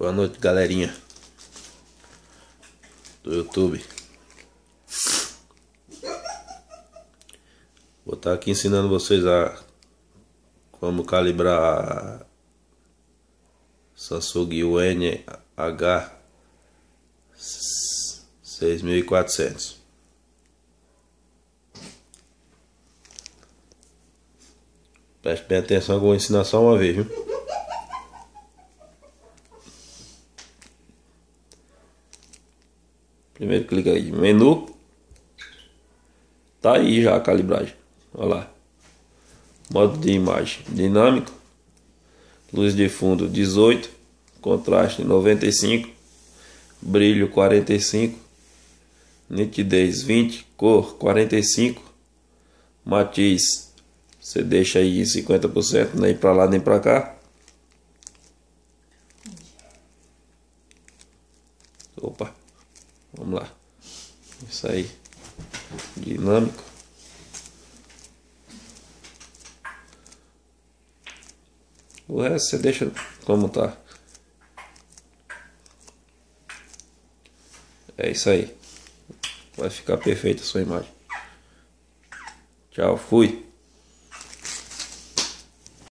Boa noite, galerinha do YouTube. Vou estar aqui ensinando vocês a como calibrar a Samsung UNH-6400. Preste bem atenção que eu vou ensinar só uma vez, viu? Primeiro clica aí, menu. Tá aí já a calibragem. Olha lá. Modo de imagem dinâmico. Luz de fundo 18. Contraste 95. Brilho 45. Nitidez 20. Cor 45. Matiz você deixa aí em 50%, nem pra lá nem pra cá. Opa. Vamos lá. Isso aí. Dinâmico. O resto você deixa como tá. É isso aí. Vai ficar perfeita a sua imagem. Tchau, fui.